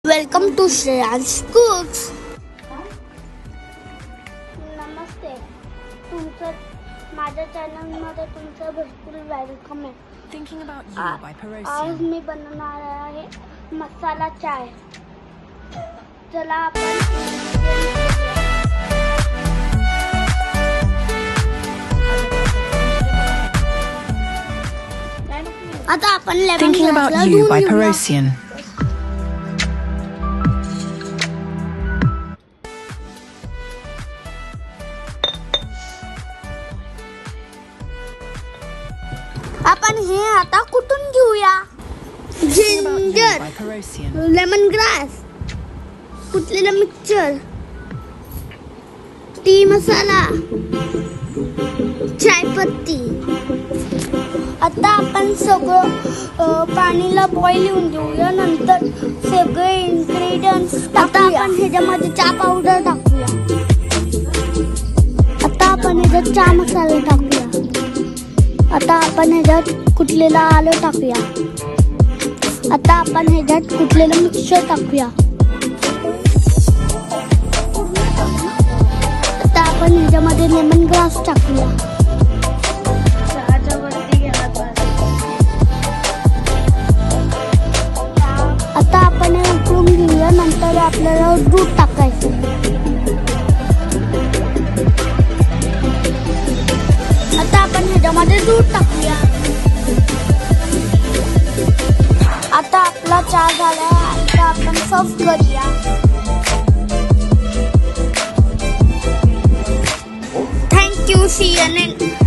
Welcome to Shreyan's Cooks. नमस्ते, तुमचं माझ्या चॅनलमध्ये तुमचं भरपूर वेलकम आहे. Thinking about you by आज Perosian. मी बनवणार आहे मसाला चाय. चला आपण आता आपण लेमन Thinking about ग्रासला you धुवून by घेऊया. Perosian. आपण हे आता कुठून घेऊया? Thinking about you ginger, by Perosian. Lemon grass, कुटलेलं मिक्सचर, टी मसाला, चायपत्ती. आता आपण सगळं पाणीला बॉईल येऊन देऊया. नंतर सगळे इन्ग्रेडियंट्स आता आपण ह्याच्यामध्ये चहा पावडर टाकूया. आता आपण ह्याच्यात चहा मसाला टाकूया. आता आपण ह्याच्यात कुटलेलं आलं टाकूया. आता आपण ह्याच्यात कुटलेलं मिक्सचर टाकूया. आता आपण ह्याच्यामध्ये लेमन ग्रास टाकूया. आता आपण हे उकळून घेऊया. नंतर आपल्याला दूध टाकायचं. आता आपण ह्याच्यामध्ये दूध टाकूया. आता आपला चहा झाला. आता आपण सर्व करूया. थँक्यू. C you